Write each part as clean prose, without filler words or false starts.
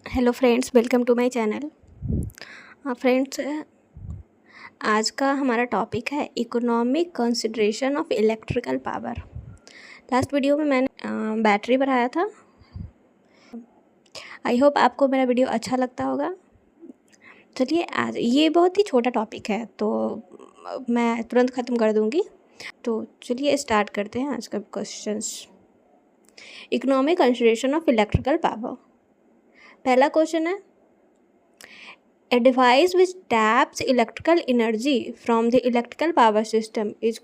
Hello friends, welcome to my channel. Friends, आज का हमारा टॉपिक है economic consideration of electrical power. Last video में मैंने बैटरी बढ़ाया था। आई होप आपको मेरा वीडियो अच्छा लगता होगा। चलिए, आज ये बहुत ही छोटा टॉपिक है तो मैं तुरंत ख़त्म कर दूँगी। तो चलिए स्टार्ट करते हैं आज का questions. Economic consideration of electrical power. पहला क्वेश्चन है, a device which taps electrical energy from the electrical power system is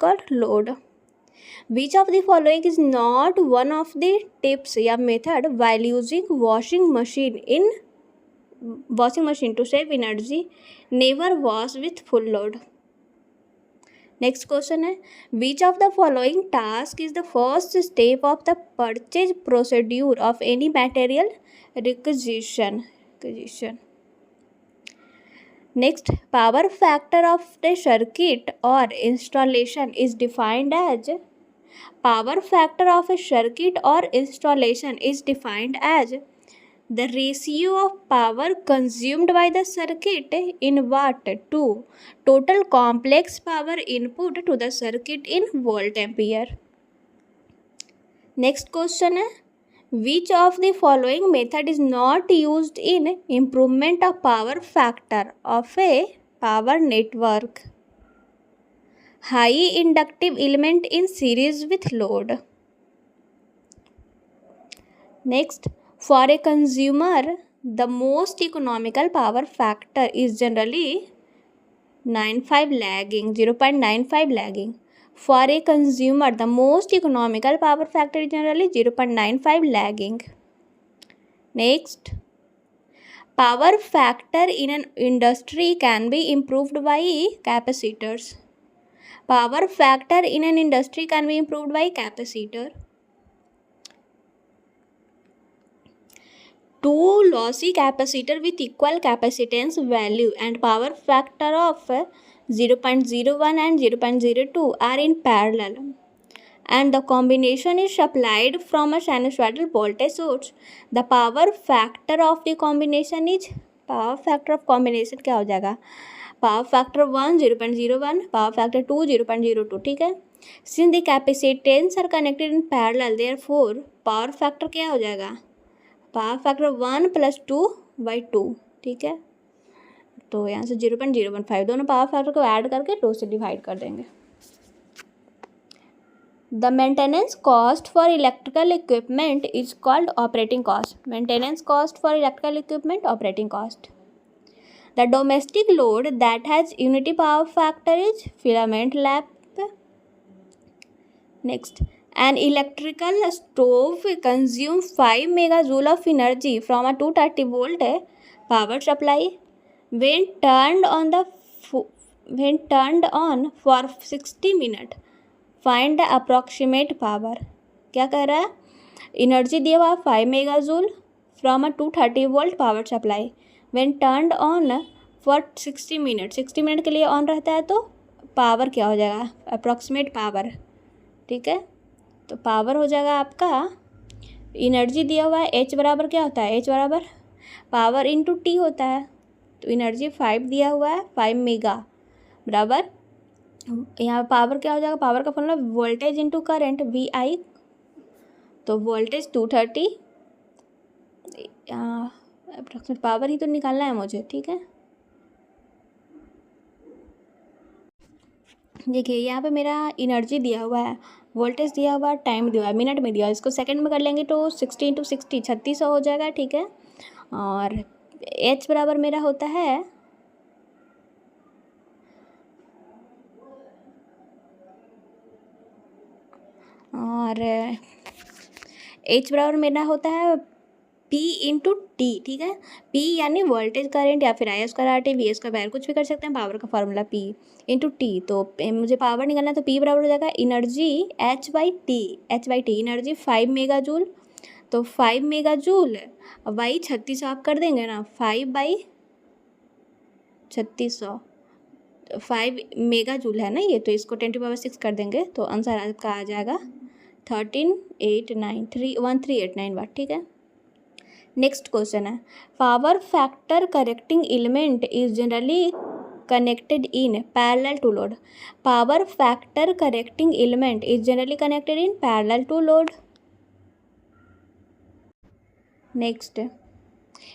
called load. Which of the following is not one of the tips या method while using washing machine to save energy? Never wash with full load. Next question है, which of the following task is the first step of the purchase procedure of any material requisition. Next, power factor of the circuit or installation is defined as the ratio of power consumed by the circuit in watt to total complex power input to the circuit in volt ampere. Next question है, which of the following method is not used in improvement of power factor of a power network? High inductive element in series with load. Next, for a consumer, the most economical power factor is generally 0.95 lagging. For a consumer, the most economical power factor is generally 0.95 lagging. Next, power factor in an industry can be improved by capacitors. Power factor in an industry can be improved by capacitor. Two lossy capacitor with equal capacitance value and power factor of 0.01 and 0.02 are in parallel, and the combination is supplied from a sinusoidal voltage source. The power factor of the combination is, power factor of combination क्या हो जाएगा, power factor 1 0.01, power factor 2 0.02. ठीक है, since the capacitance are connected in parallel, therefore power factor क्या हो जाएगा, power factor 1 + 2/2. ठीक है, तो यहाँ से 0.015 दोनों पावर फैक्टर को ऐड करके 2 से डिवाइड कर देंगे. The maintenance cost for electrical equipment is called operating cost. Maintenance cost for electrical equipment operating cost. The domestic load that has unity power factor is filament lamp. Next, an electrical stove consumes 5 megajoule of energy from a 230 volt power supply. When turned on for 60 minutes, find the approximate power. क्या कह रहा है, energy दिया हुआ 5 megajoule from a 230 volt power supply. When turned on for 60 minute, 60 minute के लिए on रहता है तो पावर क्या हो जाएगा, अप्रॉक्सीमेट पावर. ठीक है, तो पावर हो जाएगा आपका, एनर्जी दिया हुआ है H बराबर क्या होता है, H बराबर पावर इंटू टी होता है. तो एनर्जी 5 दिया हुआ है, 5 मेगा बराबर, यहाँ पावर क्या हो जाएगा, पावर का formula voltage into current VI. तो वोल्टेज 230, अप्रॉक्सीमेट पावर ही तो निकालना है मुझे. ठीक है, देखिए यहाँ पे मेरा एनर्जी दिया हुआ है, वोल्टेज दिया हुआ, टाइम दिया हुआ है, मिनट में दिया हुआ. इसको सेकंड में कर लेंगे तो 60 × 60 3600 हो जाएगा. ठीक है, और H बराबर मेरा होता है P × T. ठीक है, P यानी वोल्टेज करंट या फिर IS का RT, VS का वायर, कुछ भी कर सकते हैं. पावर का फार्मूला P × T. तो मुझे पावर निकालना है तो P बराबर हो जाएगा एनर्जी H/T. एनर्जी 5 मेगाजूल, तो 5 मेगाजूल बाई 3600 आप कर देंगे ना, 5/3600 5 मेगा जूल है ना ये, तो इसको 10⁻6 कर देंगे तो आंसर आपका आ जाएगा 13,389 वाट। ठीक है, नेक्स्ट क्वेश्चन है, power factor correcting element is generally connected in parallel to load. Power factor correcting element is generally connected in parallel to load. Next,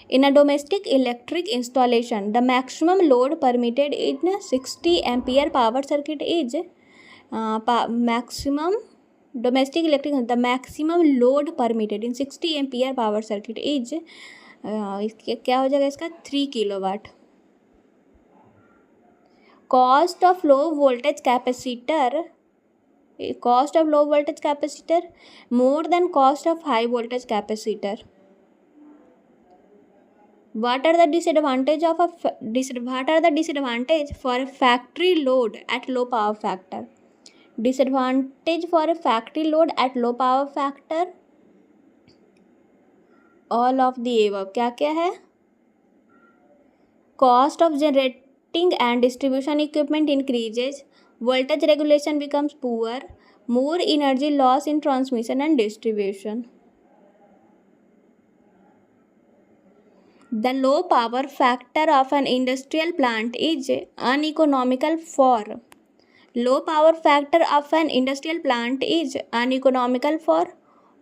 in a domestic electric installation, the maximum load permitted in 60 ampere power circuit is maximum domestic electric, the maximum load permitted in 60 ampere power circuit is क्या हो जाएगा इसका 3 kilowatt. Cost of low voltage capacitor more than cost of high voltage capacitor. What are the disadvantage for a factory load at low power factor? Disadvantage for a factory load at low power factor, all of the above. क्या क्या है? Cost of generating and distribution equipment increases, voltage regulation becomes poor, more energy loss in transmission and distribution. The low power factor of an industrial plant is uneconomical for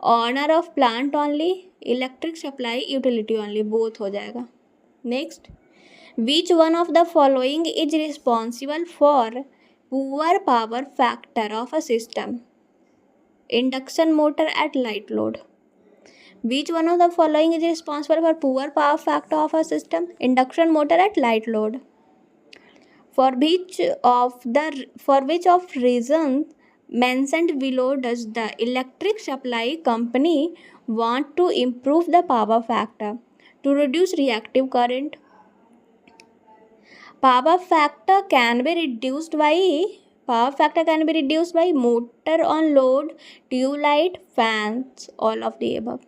owner of plant only, electric supply utility only, both हो जाएगा। Next, which one of the following is responsible for poor power factor of a system? Induction motor at light load. Which one of the following is responsible for poor power factor of a system? Induction motor at light load. For which of reasons mentioned below does the electric supply company want to improve the power factor? To reduce reactive current. Power factor can be reduced by motor on load, tube light, fans, all of the above.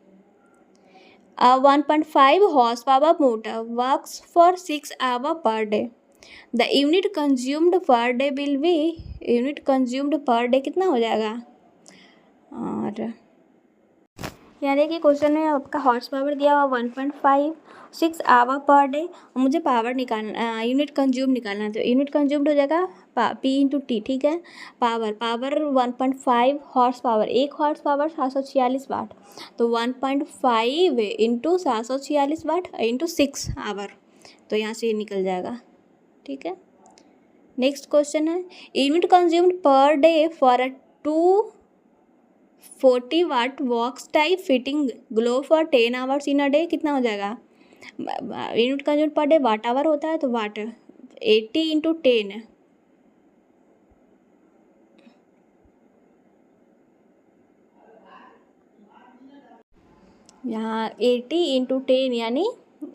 A 1.5 horsepower motor works for 6 hours per day. The unit consumed per day कितना हो जाएगा? और यहाँ देखिए question में आपका horse power दिया हुआ 1.5, 6 आवर पर डे, मुझे पावर निकालना, यूनिट कंज्यूम निकालना है, तो यूनिट कंज्यूम्ड हो जाएगा P/T। ठीक है, power 1.5 horse power, 1 horse power 746 वाट, तो 1.5 इंटू 746 वाट इंटू 6 आवर, तो यहाँ से निकल जाएगा। ठीक है, नेक्स्ट क्वेश्चन है, unit consumed per day for a 240 watt वॉक्स type fitting glow for 10 hours in a day, कितना हो जाएगा? Unit consumed per day watt hour होता है, तो वाट 80 इंटू 10, यहाँ 80 इंटू 10 यानी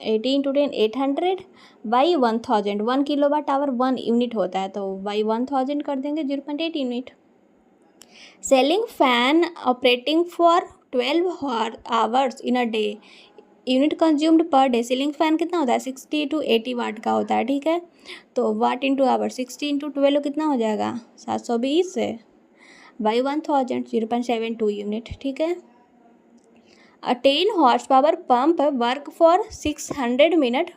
80 into 10 800 by 1000, 1 kilo watt hour 1 unit होता है, तो बाई 1000 कर देंगे 0.8 unit. Ceiling fan operating for 12 hours in a day, unit consumed per day, ceiling fan कितना होता है 60 to 80 वाट का होता है। ठीक है, तो वाट इंटू आवर 60 इंटू 12 कितना हो जाएगा 720 बाई 1000, 0.72 यूनिट। ठीक है, अ 10 horse power pump work for 600 minute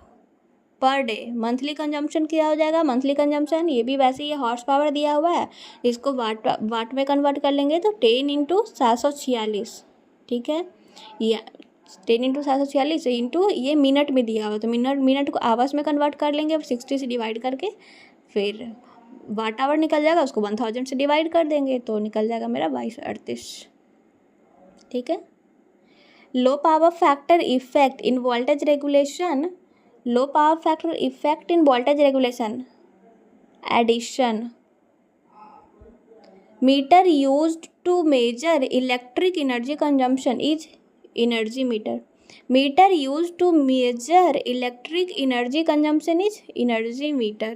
per day, monthly consumption क्या हो जाएगा? मंथली कंजम्पशन, ये भी वैसे ही हॉर्स पावर दिया हुआ है, इसको वाट में कन्वर्ट कर लेंगे तो 10 इंटू 746। ठीक है, या 10 इंटू 746 इंटू ये मिनट में दिया हुआ, तो मिनट को आवर्स में कन्वर्ट कर लेंगे, 60 से डिवाइड करके फिर वाट आवर निकल जाएगा, उसको 1000 से डिवाइड कर देंगे तो निकल जाएगा मेरा 2238। ठीक है, low power factor effect in voltage regulation, addition, meter used to measure electric energy consumption is energy meter. Meter used to measure electric energy consumption is energy meter.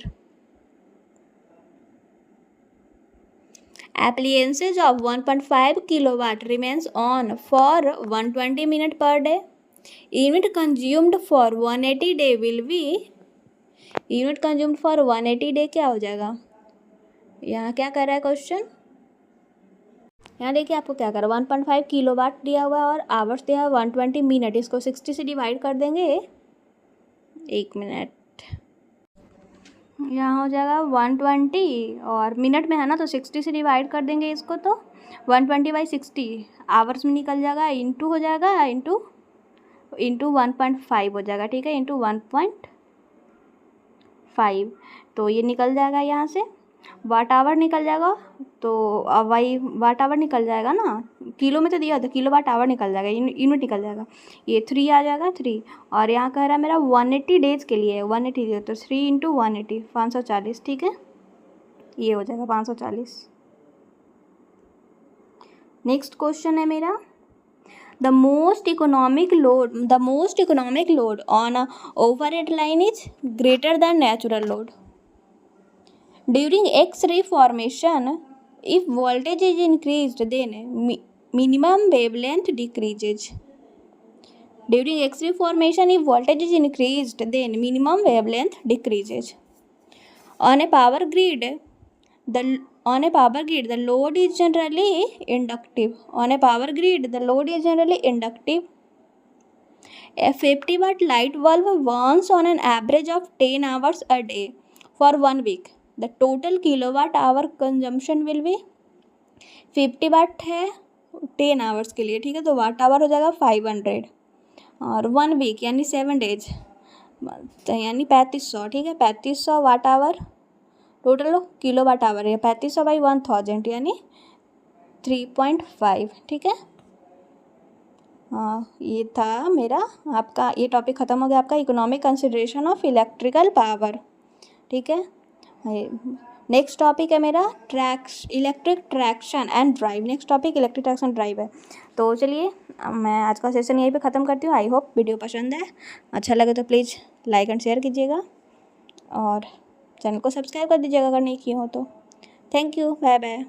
Appliances of 1.5 kilowatt remains on for 120 minutes per day. Unit consumed for 180 day will be unit consumed for 180 day क्या हो जाएगा? यहाँ क्या कर रहा है question, यहाँ देखिए आपको क्या कर रहा है, 1.5 किलोवाट दिया हुआ है और आवर्स दिया है 120 मिनट, इसको 60 से डिवाइड कर देंगे, 1 मिनट, यहाँ हो जाएगा 120 और मिनट में है ना तो 60 से डिवाइड कर देंगे इसको, तो 120/60 आवर्स में निकल जाएगा, इंटू हो जाएगा, इंटू 1.5 हो जाएगा, ठीक है, इंटू 1.5, तो ये निकल जाएगा यहाँ से वाट आवर निकल जाएगा, तो वही वाट आवर निकल जाएगा ना, किलो में तो दिया था, किलो वाट आवर निकल जाएगा, यूनिट निकल जाएगा, ये 3 आ जाएगा 3, और यहाँ कह रहा है मेरा 180 डेज के लिए है, 180 डेज, तो 3 इंटू 180 540, ठीक है, ये हो जाएगा 540। नेक्स्ट क्वेश्चन है मेरा, the most economic load on a overhead line is greater than natural load during X-ray formation. If voltage is increased, then minimum wavelength decreases. During X-ray formation, if voltage is increased, then minimum wavelength decreases. On a power grid, the load is generally inductive. A 50 watt light bulb burns on an average of 10 hours a day for 1 week. The total kilowatt hour consumption will be 50 वाट है 10 hours के लिए, ठीक है, तो watt hour हो जाएगा 500 और 1 week यानी 7 डेज यानी 3500, ठीक है, 3500 watt hour total kilo watt hour है, 3500/1000 यानी 3.5, ठीक है। हाँ, ये था मेरा आपका, ये टॉपिक ख़त्म हो गया आपका economic consideration of electrical power, ठीक है। नेक्स्ट टॉपिक है मेरा इलेक्ट्रिक ट्रैक्शन एंड ड्राइव, है। तो चलिए मैं आज का सेशन यहीं पे ख़त्म करती हूँ। आई होप वीडियो पसंद है, अच्छा लगे तो प्लीज़ लाइक एंड शेयर कीजिएगा और चैनल को सब्सक्राइब कर दीजिएगा अगर नहीं किए हो तो। Thank you, bye bye.